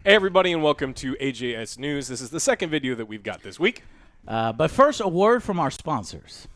Hey everybody, and welcome to AJS News. This is the second video that we've got this week. But first, a word from our sponsors.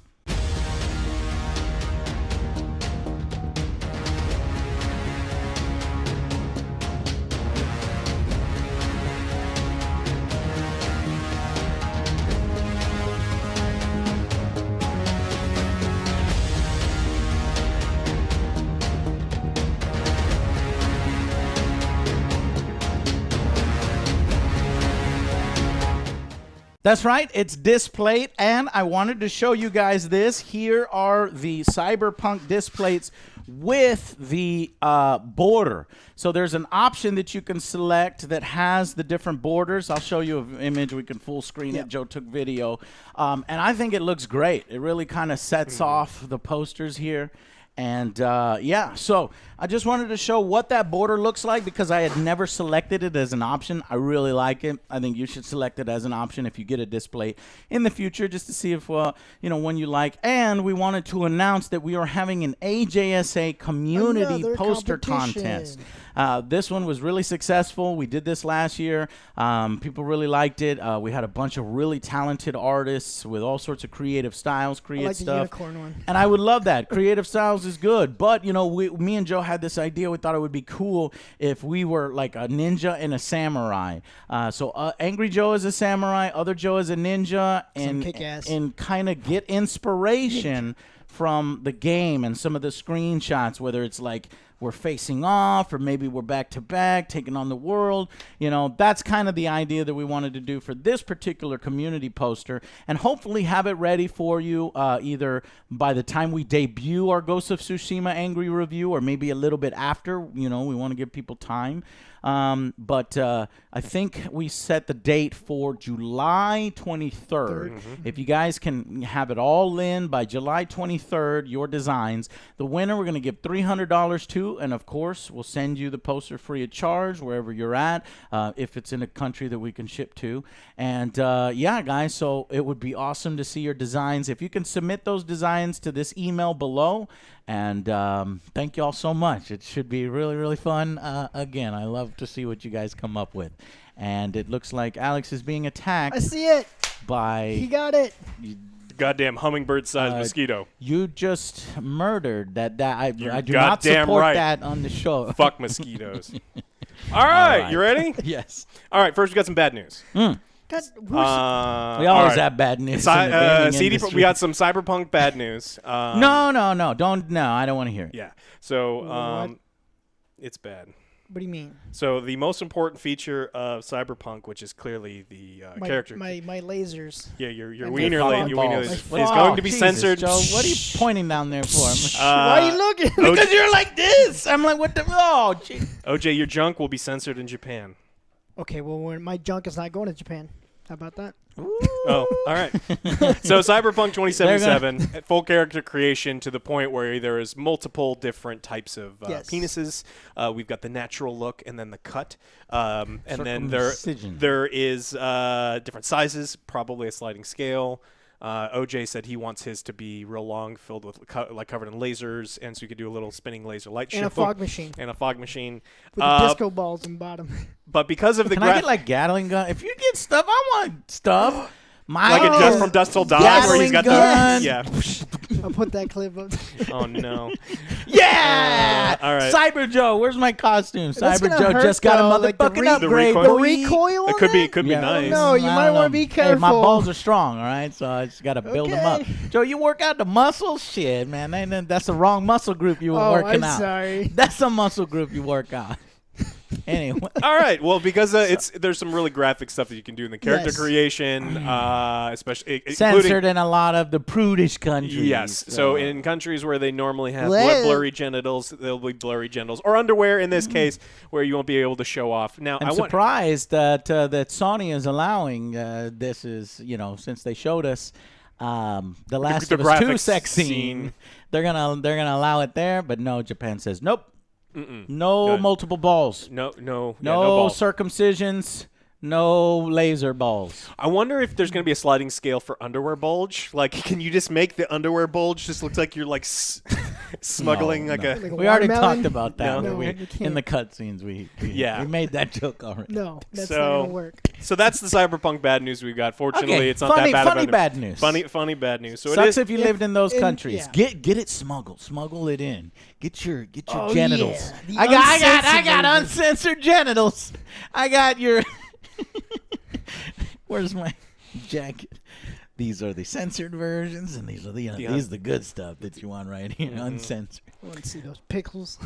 That's right, it's Displate, and I wanted to show you guys this. Here are the Cyberpunk Displates with the border. So there's an option that you can select that has the different borders. I'll show you an image. We can full screen it. Joe took video. And I think it looks great. It really kind of sets off the posters here. And yeah, so I just wanted to show what that border looks like because I had never selected it as an option. I really like it. I think you should select it as an option if you get a display in the future, just to see if, you know, one you like. And we wanted to announce that we are having an AJSA community poster contest. This one was really successful. We did this last year. People really liked it. We had a bunch of really talented artists with all sorts of creative styles, I like stuff. the unicorn one. And I would love that. Creative styles is good. But, you know, me and Joe had this idea. We thought it would be cool if we were like a ninja and a samurai. So Angry Joe is a samurai, Other Joe is a ninja, and kind of get inspiration from the game and some of the screenshots, whether it's like we're facing off or maybe we're back to back taking on the world. You know, that's kind of the idea that we wanted to do for this particular community poster, and hopefully have it ready for you either by the time we debut our Ghost of Tsushima Angry review or maybe a little bit after. You know, we want to give people time. But I think we set the date for July 23rd. If you guys can have it all in by July 23rd, your designs, the winner we're going to give $300 to, and of course we'll send you the poster free of charge wherever you're at, if it's in a country that we can ship to. And yeah, guys, so it would be awesome to see your designs. If you can submit those designs to this email below. And thank you all so much. It should be really, really fun. Again, I love to see what you guys come up with. And it looks like Alex is being attacked. I see it. He got it. Goddamn hummingbird-sized mosquito. You just murdered that. I do not support that on the show. Fuck mosquitoes. All right, you ready? Yes. All right, first we got some bad news. We always have bad news. We got some Cyberpunk bad news. No, I don't want to hear it. Yeah. So it's bad. What do you mean? So the most important feature of Cyberpunk, which is clearly the character. My lasers. Yeah, your wiener is Oh, going to be Jesus, censored. Joe, what are you pointing down there for? Why are you looking? Because you're like this. I'm like, what the? Oh, gee. OJ, your junk will be censored in Japan. Okay, well, my junk is not going to Japan. How about that? Ooh. Oh, all right. So Cyberpunk 2077, full character creation to the point where there is multiple different types of penises. We've got the natural look and then the cut. And then there is different sizes, probably a sliding scale. OJ said he wants his to be real long, filled with covered in lasers, and so you could do a little spinning laser light show. And a fog machine. With the disco balls in the bottom. But because of the Can I get like Gatling gun? If you get stuff, I want stuff. Like a Just From Dusk Till Dawn, where he's got gun. I'll put that clip up. Oh no. Yeah. All right. Cyber Joe, where's my costume? That's Cyber Joe just got a motherfucking upgrade. The recoil. It could be nice. No, you might want to be careful. Hey, my balls are strong, all right? So I just got to build them up. Joe, you work out the muscles? Shit, man. That's the wrong muscle group you were working out. Sorry. That's the muscle group you work out. Anyway. All right. Well, because there's some really graphic stuff that you can do in the character creation, especially censored in a lot of the prudish countries. Yes. So in countries where they normally have blurry genitals, there'll be blurry genitals, or underwear in this case, where you won't be able to show off. Now, I'm surprised that Sony is allowing this. Is since they showed us the Last of Us 2 sex scene, they're gonna allow it there, but no, Japan says nope. No multiple balls. No balls. Circumcisions. No laser balls. I wonder if there's going to be a sliding scale for underwear bulge. Like, can you just make the underwear bulge just looks like you're like smuggling Like a We already watermelon? talked about that. No, when you we, can't. in the cutscenes, we made that joke already. No, that's So- not gonna work. So that's the Cyberpunk bad news we got. Fortunately, Okay, it's not funny- that bad funny of a bad news. Funny bad news. So it Sucks is. if you lived in those in- countries. yeah. Get it smuggle it in. Get your Oh, genitals. yeah, the I got uncensored version. uncensored genitals. I got your. Where's my jacket? These are the censored versions, and these are the these are the good stuff that you want right here, uncensored. I want to see those pickles.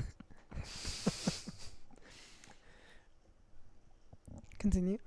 Continue.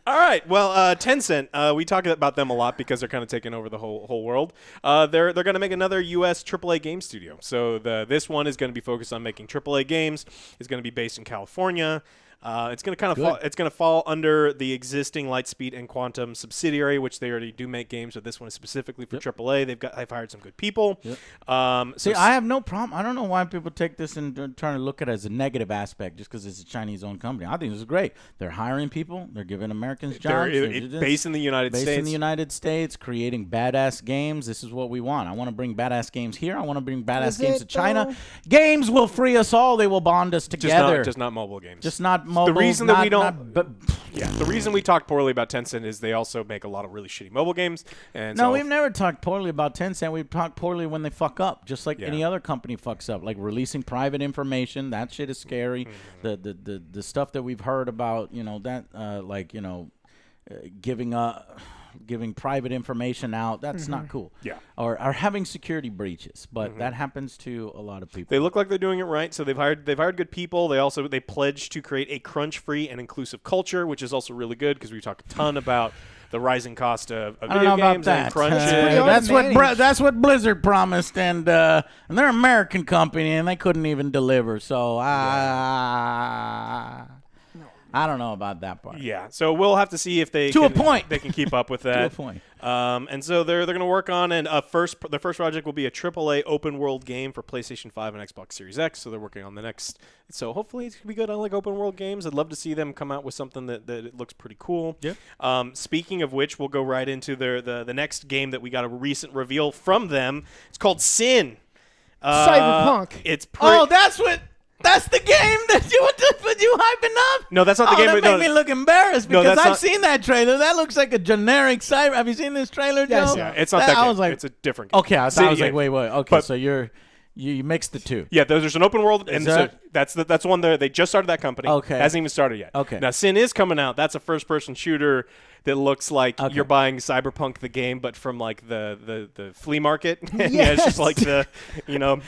All right. Well, Tencent, we talk about them a lot because they're kind of taking over the whole world. They're going to make another U.S. AAA game studio. So this one is going to be focused on making AAA games. It's going to be based in California. It's going to fall under the existing Lightspeed and Quantum subsidiary, which they already do make games, but this one is specifically for AAA. They've hired some good people. See, I have no problem. I don't know why people take this and trying to look at it as a negative aspect just because it's a Chinese-owned company. I think this is great. They're hiring people. They're giving Americans jobs. Based in the United States. Based in the United States, creating badass games. This is what we want. I want to bring badass games here. I want to bring badass games to China. Though? Games will free us all. They will bond us together. Just not mobile games. Just not mobile. The reason that we don't, but the reason we talk poorly about Tencent is they also make a lot of really shitty mobile games. And no, so we've never talked poorly about Tencent. We've talked poorly when they fuck up, just like any other company fucks up, like releasing private information. That shit is scary. The stuff that we've heard about, giving private information out. That's not cool. Yeah. Or having security breaches, but that happens to a lot of people. They look like they're doing it right. So they've hired good people. They pledged to create a crunch-free and inclusive culture, which is also really good because we talk a ton about the rising cost of video games and crunch. That's what Blizzard promised, and they're an American company, and they couldn't even deliver. So I don't know about that part. Yeah, so we'll have to see if they they can keep up with that. To a point. And so they're going to work on the first project will be a AAA open world game for PlayStation 5 and Xbox Series X. So they're working on the next. So hopefully it's going to be good on like open world games. I'd love to see them come out with something that it looks pretty cool. Yeah. Speaking of which, we'll go right into the next game that we got a recent reveal from them. It's called Sin. Cyberpunk. It's That's the game that you hyping up? No, that's not the game. That made me look embarrassed No, because that's I've not- seen that trailer. That looks like a generic cyber. Have you seen this trailer, Joe? Yes. Yeah, it's not that I game. was like, It's a different game. okay, I was like, wait. Okay, But- so you mixed the two. Yeah, there's an open world, and so that's one there. They just started that company. Okay. Hasn't even started yet. Okay. Now Sin is coming out. That's a first-person shooter that looks like you're buying Cyberpunk the game, but from like the flea market. Yeah, it's just like the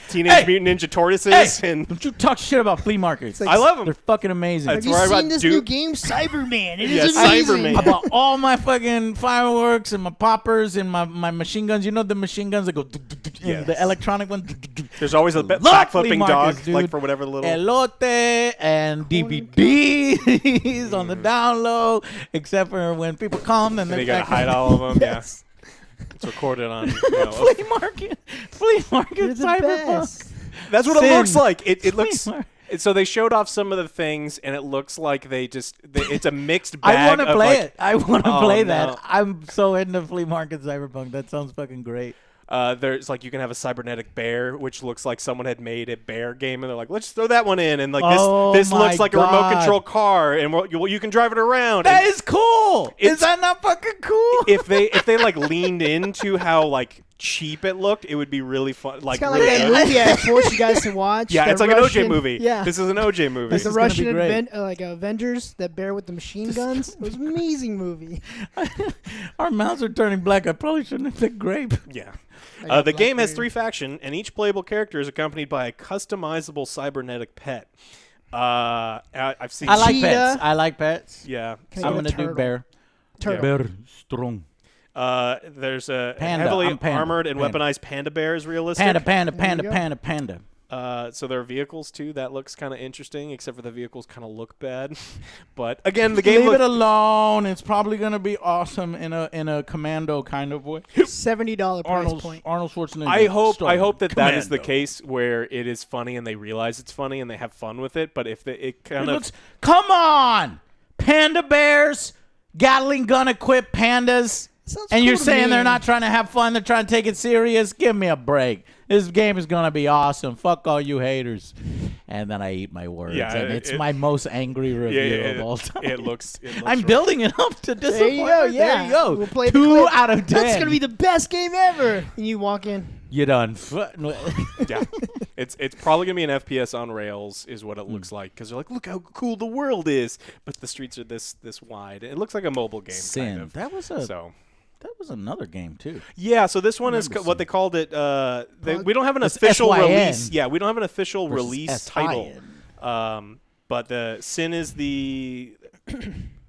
Teenage Mutant Ninja Tortoises and. Don't you talk shit about flea markets. Like, I love them. They're fucking amazing. That's Have you where I seen this new game, Cyberman? It is amazing. Cyberman. I bought all my fucking fireworks and my poppers and my machine guns. You know the machine guns that go Yes. the electronic ones. There's always a Love backflipping flea dog, markets, dude. like for whatever little. Elote and DVDs on the down low, except for when people come and And they you gotta hide all of them. Yes. Yeah. It's recorded on. flea market You're the Cyberpunk. best. That's what it Sin. looks like. It looks. Flea market. So they showed off some of the things, and it looks like it's a mixed bag. I want to of play like, it. I want to Oh, play no. that. I'm so into flea market Cyberpunk. That sounds fucking great. There's like you can have a cybernetic bear, which looks like someone had made a bear game, and they're like, let's throw that one in, and like this my looks like a remote God. control car, and you can drive it around. That And is cool. Is It's- that not fucking cool? if they like leaned into how like cheap it looked, it would be really fun. Like It's kind of like really- that movie I forced you guys to watch. yeah, that it's like an OJ Russian- movie. Yeah. This is an OJ movie. Like the is gonna be Russian great. Avengers, that bear with the machine guns. It was an amazing movie. Our mouths are turning black. I probably shouldn't have picked grape. Yeah. I got The game has Blackberry. 3 factions, and each playable character is accompanied by a customizable cybernetic pet. I've seen. I like Cheetah. pets. I like pets. Yeah. Can I I'm get a gonna do turtle? bear. Turtle. Bear strong. There's a Panda. heavily I'm panda. armored and Panda. weaponized panda bear is realistic. Panda. So there are vehicles too. That looks kind of interesting, except for the vehicles kind of look bad. But again, the game Leave it looks. alone. It's probably gonna be awesome in a commando kind of way. $70 price point. Arnold Schwarzenegger. I hope that Commando. is the case where it is funny and they realize it's funny and they have fun with it. But if it It kind of looks. Come on. Panda bears, Gatling gun equipped pandas. Sounds And cool you're to saying me. they're not trying to have fun, they're trying to take it serious? Give me a break. This game is going to be awesome. Fuck all you haters. And then I eat my words. Yeah, and it's my most angry review of all time. It looks I'm rough. building it up to There disappointment. you go. Yeah. There you go. We'll play the 2 clip. out of 10. That's gonna be the best game ever. And you walk in. You done. Yeah, it's probably gonna be an FPS on rails, is what it looks like, because they're like, look how cool the world is, but the streets are this wide. It looks like a mobile game, Sin. kind of. That was another game too. Yeah, so this one is what they called it. We don't have an official SYN. release. Yeah, we don't have an official Versus release SIN. title. But the Sin is the.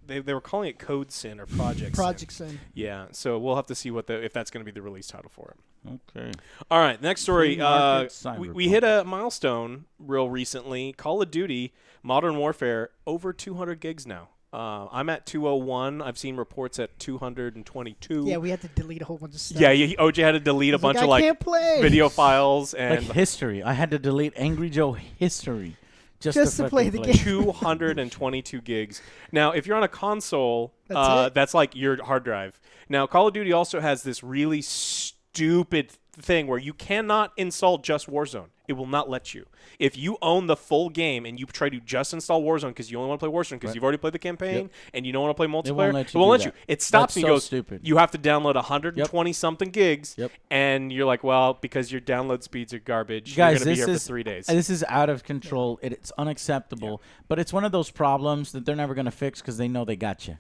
They were calling it Code Sin or Project Sin. Yeah, so we'll have to see if that's going to be the release title for it. Okay. All right, next story. Free market We hit a milestone real recently. Call of Duty Modern Warfare over 200 gigs now. I'm at 201. I've seen reports at 222. Yeah, we had to delete a whole bunch of stuff. Yeah, OJ had to delete a bunch of can't play. video files and Like history. I had to delete Angry Joe history just to play the fucking game. 222 gigs. Now, if you're on a console, That's it. that's like your hard drive. Now, Call of Duty also has this really stupid thing where you cannot install just Warzone. It will not let you. If you own the full game and you try to just install Warzone because you only want to play Warzone because you've already played the campaign and you don't want to play multiplayer, let it you won't let do you. that. It stops That's and so goes, stupid. you have to download 120 something gigs, and you're like, well, because your download speeds are garbage, Guys, you're going to be this here is for 3 days. This is out of control. It's unacceptable. But it's one of those problems that they're never going to fix because they know they got you.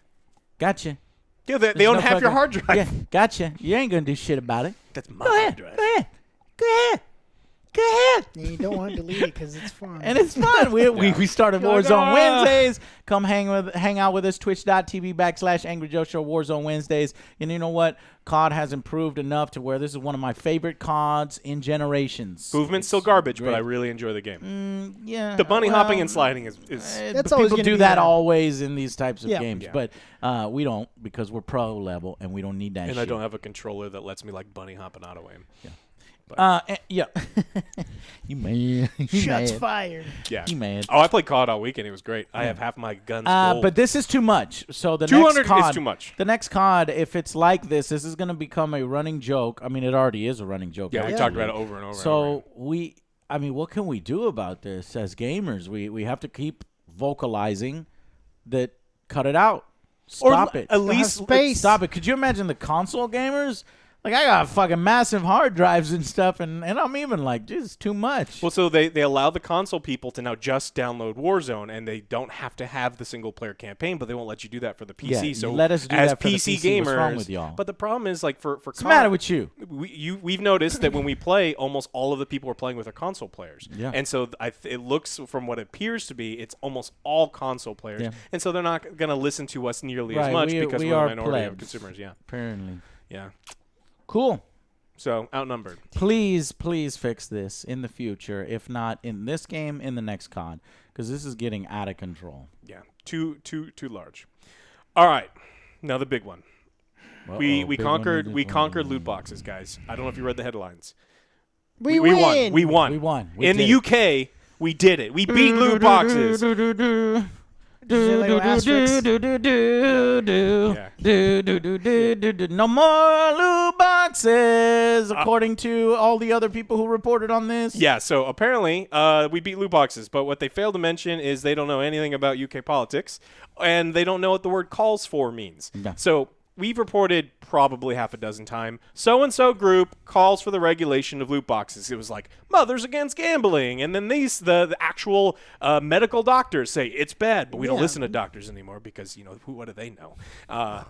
Gotcha. Yeah, they There's own no half your fucking- hard drive. Yeah, gotcha. You ain't going to do shit about it. That's my Go hard ahead. drive. Go ahead. Go ahead. Go ahead. And you don't want to delete it because it's fun. And it's fun. We started You're like, Warzone "Ah." Wednesdays. Come hang out with us. Twitch.tv/Angry Joe Show Warzone Wednesdays. And you know what? COD has improved enough to where this is one of my favorite CODs in generations. Movement's still garbage, but great. I really enjoy the game. Yeah. The bunny hopping well, and sliding is That's but always people gonna do be that there. always in these types of Yeah. games, Yeah. but we don't because we're pro level and we don't need that and shit. I don't have a controller that lets me like bunny hop and auto aim. Yeah. You mad. You Shots mad. fired. Yeah. You mad. Oh, I played COD all weekend. It was great. I have half my guns gold. But this is too much. So the 200 next COD, is too much. The next COD, if it's like this is going to become a running joke. I mean, it already is a running joke. Yeah, we actually. talked about it over and over. So what can we do about this as gamers? We have to keep vocalizing that. Cut it out. Stop it. At least space. Stop it. Could you imagine the console gamers? Like, I got fucking massive hard drives and stuff, and I'm even like, dude, it's too much. Well, so they allow the console people to now just download Warzone, and they don't have to have the single-player campaign, but they won't let you do that for the PC. Yeah, so let us do as that for the PC PC. gamers, What's wrong with y'all? But the problem is, like, for What's the matter with you? We've noticed that when we play, almost all of the people are playing with their console players. Yeah. And so it looks, from what it appears to be, it's almost all console players. Yeah. And so they're not going to listen to us nearly as Right, much we because are we're the minority of plebs. consumers. Yeah. Apparently. Yeah. Cool. So outnumbered. Please fix this in the future. If not in this game, in the next COD, because this is getting out of control. Yeah. Too large. All right. Now the big one. We conquered loot boxes, guys. I don't know if you read the headlines. We won. win. We won. We won. In the UK, we did it. We beat loot boxes. Little asterisks. No more loot boxes, according to all the other people who reported on this. Yeah, so apparently we beat loot boxes, but what they failed to mention is they don't know anything about UK politics, and they don't know what the word calls for means. Yeah. So we've reported probably half a dozen times, so-and-so group calls for the regulation of loot boxes. It was like, Mothers Against Gambling, and then the actual medical doctors say it's bad, but we don't listen to doctors anymore because, what do they know?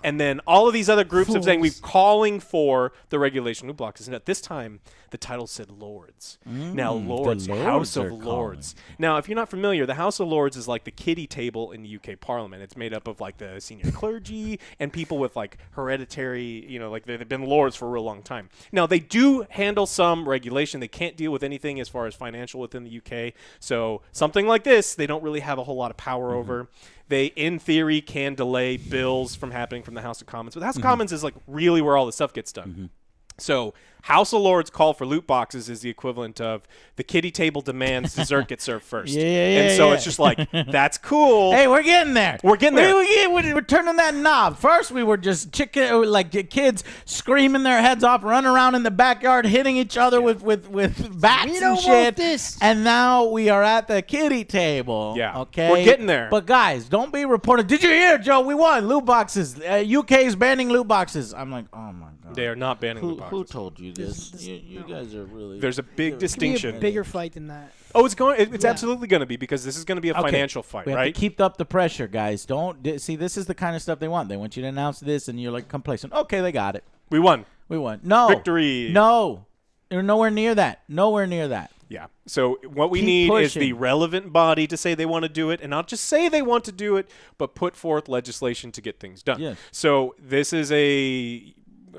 And then all of these other groups are saying we're calling for the regulation of loot boxes. And at this time, the title said Lords. Now, Lords, the Lords House are of Lords. Now, if you're not familiar, the House of Lords is like the kiddie table in the UK Parliament. It's made up of like the senior clergy and people with like hereditary, like they've been lords for a real long time. Now, they do handle some regulation. They can't deal with anything as far as financial within the UK. So something like this, they don't really have a whole lot of power over. They, in theory, can delay bills from happening from the House of Commons. But the House of Commons is like really where all the stuff gets done. So House of Lords call for loot boxes is the equivalent of the kiddie table demands dessert get served first. And so it's just like, that's cool. Hey, we're getting there. We're getting there. We're turning that knob. First, we were just kids screaming their heads off, running around in the backyard, hitting each other with bats and shit. This. And now we are at the kiddie table. Yeah. Okay. We're getting there. But guys, don't be reporting. Did you hear, Joe? We won loot boxes. UK is banning loot boxes. I'm like, oh my god. They are not banning loot boxes. Who told you this? You guys are really. There's a big distinction. Be a bigger fight than that. Oh, it's absolutely going to be, because this is going to be a financial fight, we have right? to keep up the pressure, guys. See, this is the kind of stuff they want. They want you to announce this, and you're like complacent. Okay, they got it. We won. No. Victory. No. You're nowhere near that. Nowhere near that. Yeah. So what we Keep need is pushing. the relevant body to say they want to do it, and not just say they want to do it, but put forth legislation to get things done. Yes. So this is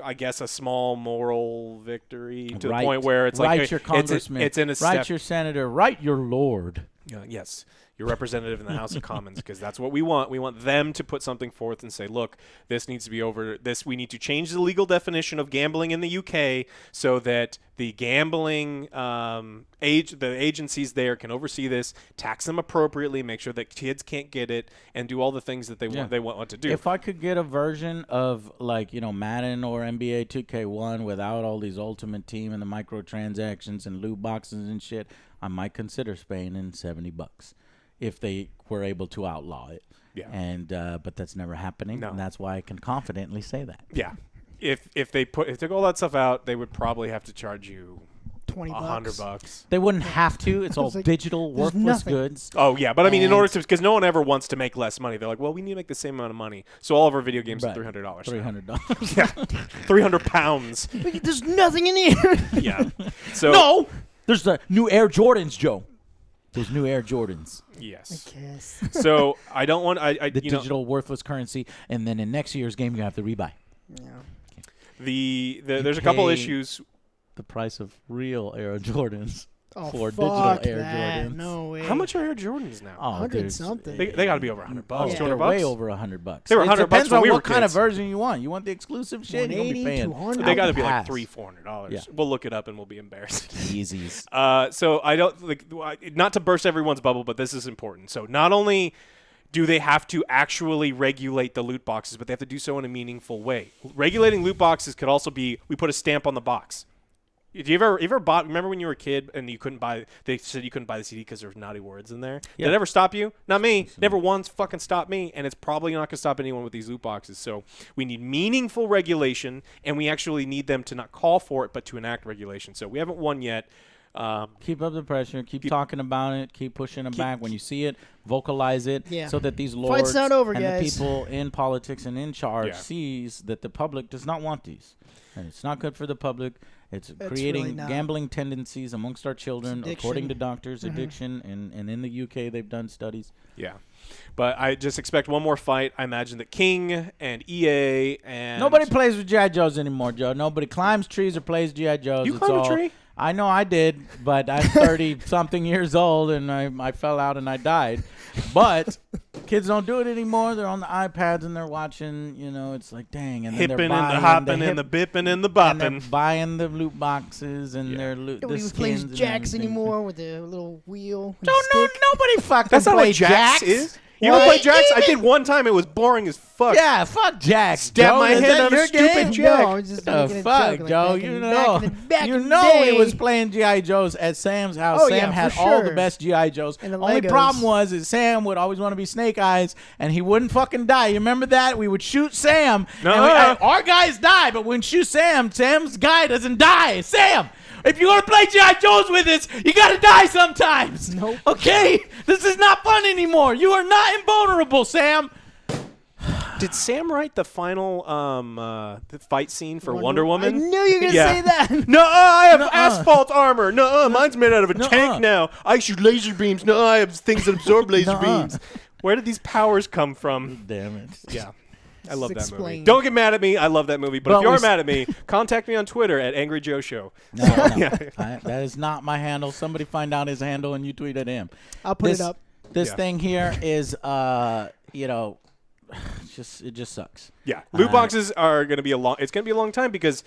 I guess a small moral victory to the point where it's like your congressman, it's in a step. write your senator, write your lord. Yes, your representative in the House of Commons, because that's what we want. We want them to put something forth and say, look, this needs to be over. We need to change the legal definition of gambling in the UK so that the gambling the agencies there can oversee this, tax them appropriately, make sure that kids can't get it, and do all the things that they want to do. If I could get a version of Madden or NBA 2K1 without all these Ultimate Team and the microtransactions and loot boxes and shit, I might consider spending $70 if they were able to outlaw it. Yeah. And but that's never happening. No. And that's why I can confidently say that. Yeah. If they took all that stuff out, they would probably have to charge you $20. $100. They wouldn't have to. It's all digital, worthless nothing. goods. Oh yeah, but I mean, in order to, because no one ever wants to make less money. They're like, well, we need to make the same amount of money. So all of our video games are $300. $300. Yeah, 300 pounds. There's nothing in here. Yeah. So No, there's the new Air Jordans, Joe. There's new Air Jordans. Yes. I guess. So I don't want The digital worthless currency, and then in next year's game you have to rebuy. Yeah. There's a couple issues. The price of real Air Jordans Oh, for fuck digital Air that. Jordans. No way. How much are Air Jordans now? Oh, 100 something. They got to be over $100. Oh, Yeah. they're $200. way over $100. They were It $100 depends when on we were what kind of kids. version you want. You want the exclusive shit? You're gonna be 180, paying. 200. They got to be like Pass. $300-$400. Yeah. We'll look it up and we'll be embarrassed. Yeezys. So I don't not to burst everyone's bubble, but this is important. So not only do they have to actually regulate the loot boxes, but they have to do so in a meaningful way. Regulating loot boxes could also be, we put a stamp on the box. Do you ever bought? Remember when you were a kid and you couldn't buy? They said you couldn't buy the CD because there was naughty words in there. Yeah. Did it ever stop you? Not me. Never once fucking stopped me, and it's probably not gonna stop anyone with these loot boxes. So we need meaningful regulation, and we actually need them to not call for it, but to enact regulation. So we haven't won yet. Keep up the pressure. Keep talking about it. Keep pushing it back. When you see it, vocalize it, so that these lords Fight's not over, and guys. the people in politics and in charge Yeah. sees that the public does not want these, and it's not good for the public. It's really creating not. gambling tendencies amongst our children, It's according to addiction. doctors. Addiction, and in the UK they've done studies. Yeah. But I just expect one more fight. I imagine that King and EA and Nobody plays with G.I. Joes anymore, Joe. Nobody climbs trees or plays G.I. Joes. You It's climb a all- tree? I know I did, but I'm 30-something years old, and I fell out and I died. But kids don't do it anymore. They're on the iPads, and they're watching, it's like, dang. And then hipping they're and the buying hopping and the bipping and the and they're bopping. buying the loot boxes and their loot. Nobody the plays skins and jacks everything. anymore with the little wheel. and No, stick. nobody fucking That's not play what Jax is. You ever What? play Jax? I did one time. It was boring as fuck. Yeah, fuck Jax. Stab Joe. my Is head that on a your stupid game? jack. No, I was just The making a fuck, joke, like Joe? back You in- know, back you in the know he day. was playing GI Joes at Sam's house. Oh, Sam yeah, had for all the sure. best GI Joes. And the Only Legos. problem was is Sam would always want to be Snake Eyes, and he wouldn't fucking die. You remember that? We would shoot Sam, and our guys die, but when we shoot Sam, Sam's guy doesn't die. Sam, if you're gonna play GI Joes with us, you gotta die sometimes. Nope. Okay, this is not fun anymore. You are not invulnerable, Sam. Did Sam write the final the fight scene for Wonder Woman? I knew you were going to say that. No, I have asphalt armor. No, mine's made out of a Nuh-uh. tank now. I shoot laser beams. No, I have things that absorb laser Nuh-uh. beams. Where did these powers come from? Damn it. Yeah. I love that movie. Explain. Don't get mad at me. I love that movie. But But if you we are mad at me, contact me on Twitter at Angry Joe Show. No, that is not my handle. Somebody find out his handle and you tweet at him. I'll put it up. This Yeah. thing here is, it just sucks. Yeah, loot boxes are going to be it's going to be a long time because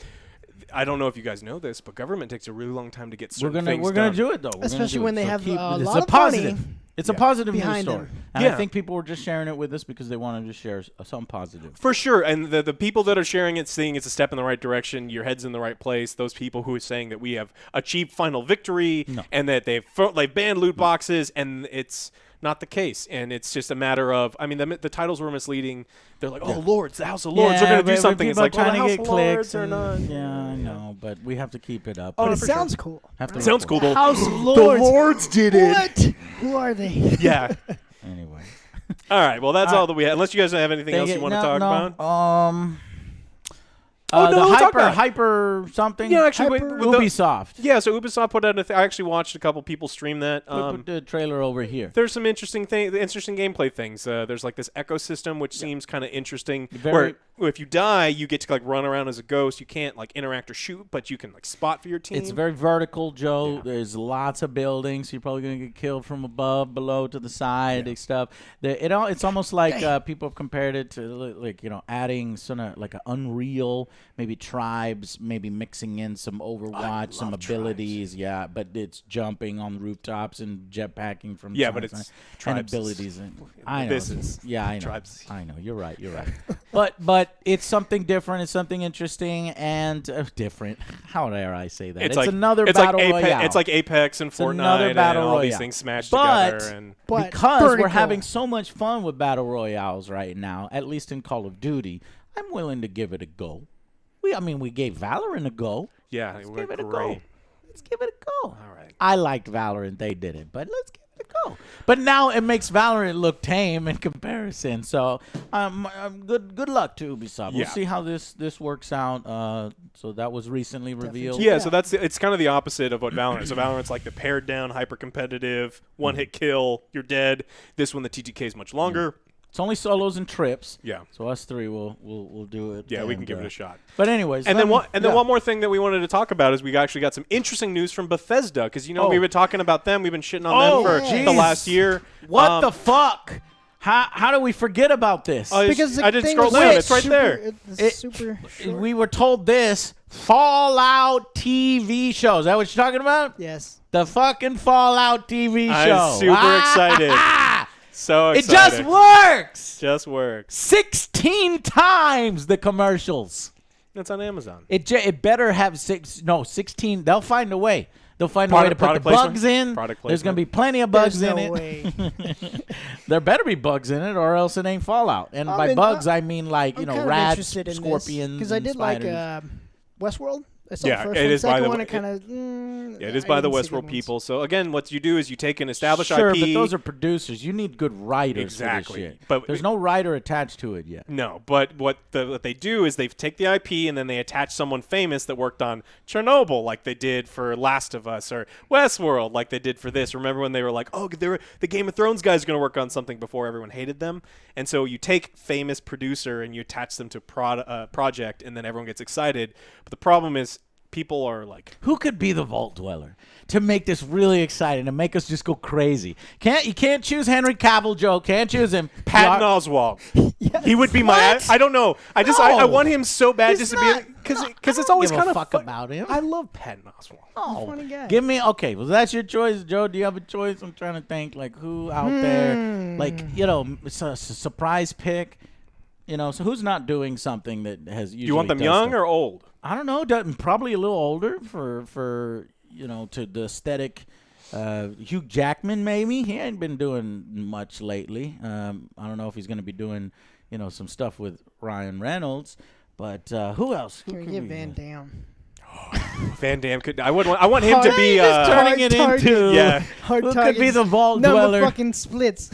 I don't know if you guys know this, but government takes a really long time to get certain things We're gonna do it though, especially when they have a it's lot a of positive. money. It's a positive news behind story, them. and I think people were just sharing it with us because they wanted to share something positive. For sure, and the people that are sharing it, seeing it's a step in the right direction, your head's in the right place. Those people who are saying that we have achieved final victory and that they've banned loot boxes, and it's not the case. And it's just a matter of, I mean, the titles were misleading. They're like, oh, Lords, the House of Lords, they're going to do something. It's like, trying well, to the House get of Lords clicks are not. Yeah, I know, but we have to keep it up. But it sounds cool. It sounds cool, though. House of Lords. The Lords did it. What? Who are they? Yeah. Anyway. All right. Well, that's all that we have. Unless you guys have anything else you want to talk about. The hyper something. Yeah, actually, Ubisoft. Yeah, so Ubisoft put out I actually watched a couple people stream that. We put the trailer over here. There's some interesting gameplay things. There's like this ecosystem which seems kind of interesting. Where if you die, you get to like run around as a ghost. You can't like interact or shoot, but you can like spot for your team. It's very vertical, Joe. Yeah. There's lots of buildings. So you're probably gonna get killed from above, below, to the side and stuff. It's almost like people have compared it to like adding sort of like an Unreal. Maybe tribes, maybe mixing in some Overwatch, some abilities, tribes. Yeah, but it's jumping on rooftops and jetpacking from but it's and abilities. I know. Business. Yeah, I know. Tribes. I know. You're right. but it's something different. It's something interesting and different. How dare I say that? It's like, another battle royale. It's like Apex and Fortnite and all these things smashed together. But because we're having so much fun with battle royales right now, at least in Call of Duty, I'm willing to give it a go. We gave Valorant a go. Yeah, let's give it a go. Let's give it a go. All right. I liked Valorant. They didn't, but let's give it a go. But now it makes Valorant look tame in comparison. So good luck to Ubisoft. We'll see how this works out. So that was recently revealed. Yeah, so it's kind of the opposite of what Valorant is. So Valorant's like the pared down, hyper competitive, one hit kill, you're dead. This one, the TTK is much longer. It's only solos and trips. Yeah. So us three will do it. Yeah, we can give it a shot. But anyways, then one more thing that we wanted to talk about is we actually got some interesting news from Bethesda because we've been talking about them, we've been shitting on them for the last year. What the fuck? How do we forget about this? Because I didn't scroll down. It's right there. It's super short. We were told this Fallout TV show. Is that what you're talking about? Yes. The fucking Fallout TV show. I'm super excited. So excited. It just works. Just works. 16 times the commercials. It's on Amazon. It better have 16. They'll find a way. They'll find a way to put the bugs in. There's going to be plenty of bugs in it. Way. There better be bugs in it, or else it ain't Fallout. And by bugs, I mean like rats, scorpions, because I did spiders. like Westworld. Yeah, it is by the it is by the Westworld people. So again, what you do is you take an established IP. Sure, but those are producers. You need good writers. Exactly. For this shit. But there's no writer attached to it yet. No, but what they do is they take the IP and then they attach someone famous that worked on Chernobyl, like they did for Last of Us, or Westworld, like they did for this. Remember when they were like, oh, the Game of Thrones guys are going to work on something before everyone hated them? And so you take famous producer and you attach them to project, and then everyone gets excited. But the problem is, people are like, who could be the Vault Dweller to make this really exciting, to make us just go crazy? You can't choose Henry Cavill, Joe. Can't choose him. Patton Oswalt. Yes. He would be my. I don't know. I want him so bad just to be because it's always kind of fuck about him. I love Patton Oswalt. Oh, funny guy. Give me Well, that's your choice, Joe. Do you have a choice? I'm trying to think like who out there, like it's a surprise pick. So who's not doing something that has usually? Do you want them young or old? I don't know. Probably a little older for to the aesthetic. Hugh Jackman, maybe. He ain't been doing much lately. I don't know if he's going to be doing some stuff with Ryan Reynolds. But who else? Can we get Van Damme? Van Damme could. I want him to be turning it into. Who could be the Vault Dweller? No fucking splits.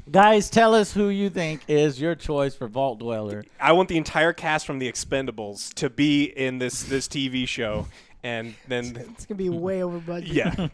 Guys, tell us who you think is your choice for Vault Dweller. I want the entire cast from The Expendables to be in this TV show, and then it's gonna be way over budget. Yeah.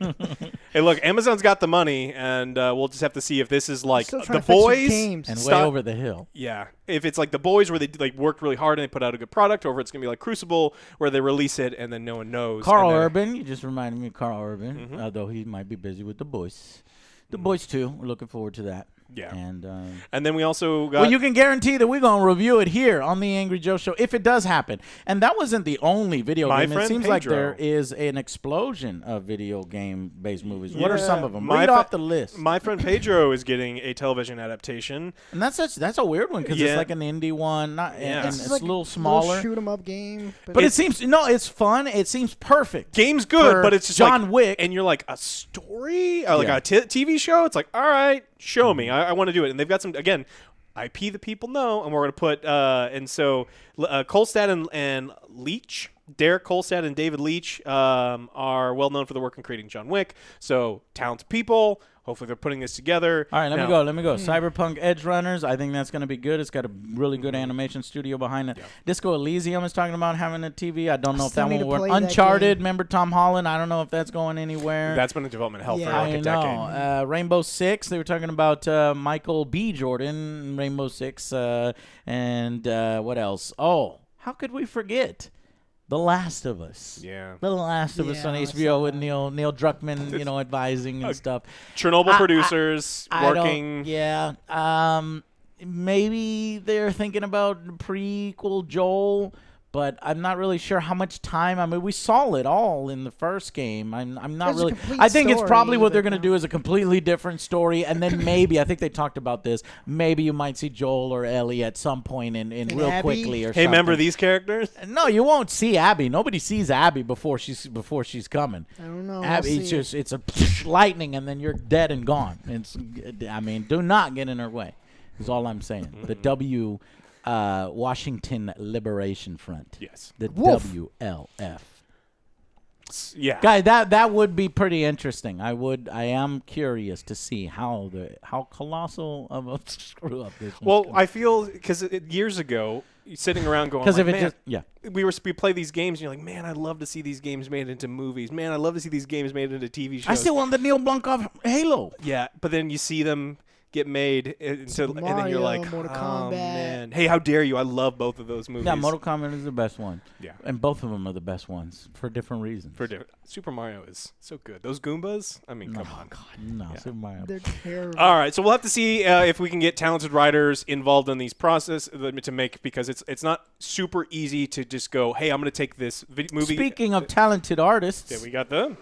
Hey, look, Amazon's got the money, and we'll just have to see if this is like The Boys and way over the hill. Yeah, if it's like The Boys where they worked really hard and they put out a good product, or if it's gonna be like Crucible where they release it and then no one knows. Carl Urban, you just reminded me of Carl Urban, although he might be busy with The Boys. The Boys too. We're looking forward to that. Yeah. And then we also got... Well, you can guarantee that we're going to review it here on the Angry Joe Show if it does happen. And that wasn't the only video game. It seems like there is an explosion of video game-based movies. What are some of them? Read off the list. My friend Pedro is getting a television adaptation. And that's a weird one because it's like an indie one. And it's like a little smaller. shoot-'em-up game. But it seems... No, it's fun. It seems perfect. Game's good, but it's just John Wick. And you're like, a story? Or like a TV show? It's like, all right, show me. I want to do it. And they've got some, again, IP that people know, and we're going to put, and so Kolstad and Leach, Derek Kolstad and David Leach are well known for their work in creating John Wick. So talented people. Hopefully they're putting this together. All right, let me go. Cyberpunk Edge Runners, I think that's going to be good. It's got a really good animation studio behind it. Yeah. Disco Elysium is talking about having a TV. I don't know if that one will work. Uncharted, remember Tom Holland? I don't know if that's going anywhere. That's been in development hell for like a decade. Rainbow Six, they were talking about Michael B. Jordan, Rainbow Six, and what else? Oh, how could we forget? The Last of Us. Yeah. The Last of Us on HBO with Neil Druckmann, advising and stuff. Chernobyl producers working. Maybe they're thinking about prequel Joel, but I'm not really sure how much time. I mean, we saw it all in the first game. I'm not really. I think it's probably what they're going to do is a completely different story, and then maybe I think they talked about this. Maybe you might see Joel or Ellie at some point in real Abby? quickly or something. Hey, remember these characters? No, you won't see Abby. Nobody sees Abby before she's coming. I don't know. Abby, it's a lightning, and then you're dead and gone. Do not get in her way. Is all I'm saying. The Washington Liberation Front. Yes. The WLF. Yeah. Guy, that would be pretty interesting. I am curious to see how colossal of a screw up this. Well, I feel because years ago, sitting around going, we play these games, and you're like, man, I'd love to see these games made into movies. Man, I'd love to see these games made into TV shows. I still want the Neil Blomkamp Halo. Yeah, but then you see them get made, and then you're like, oh, man. Hey, how dare you? I love both of those movies. Yeah, Mortal Kombat is the best one. Yeah. And both of them are the best ones for different reasons. Super Mario is so good. Those Goombas, I mean, come on. God, no, yeah. Super Mario. They're terrible. All right, so we'll have to see if we can get talented writers involved in these process to make, because it's not super easy to just go, hey, I'm going to take this movie. Speaking of talented artists. Yeah, we got them.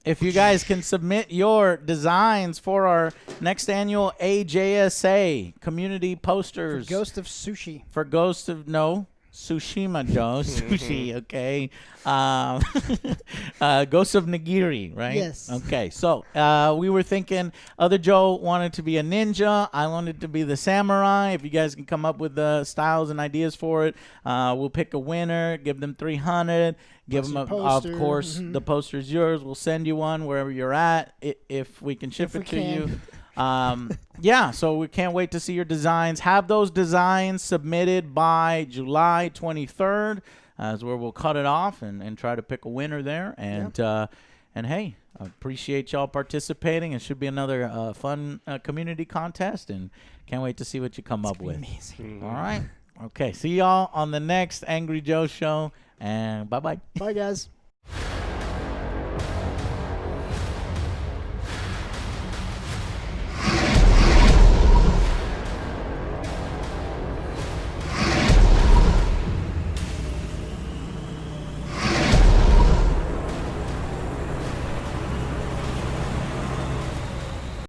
If you guys can submit your designs for our next annual AJSA community posters. For Ghost of Sushi. For Ghost of, Tsushima, Joe. Sushi, okay. Ghost of Nagiri, right? Yes. Okay, so we were thinking other Joe wanted to be a ninja. I wanted to be the samurai. If you guys can come up with the styles and ideas for it, we'll pick a winner, give them 300. Give them, of course, the poster's yours. We'll send you one wherever you're at if we can ship it to you. So we can't wait to see your designs. Have those designs submitted by July 23rd is where we'll cut it off and try to pick a winner there. And hey, I appreciate y'all participating. It should be another fun community contest, and can't wait to see what you come up with. Amazing. All right. Okay, see y'all on the next Angry Joe Show. And bye-bye. Bye, guys.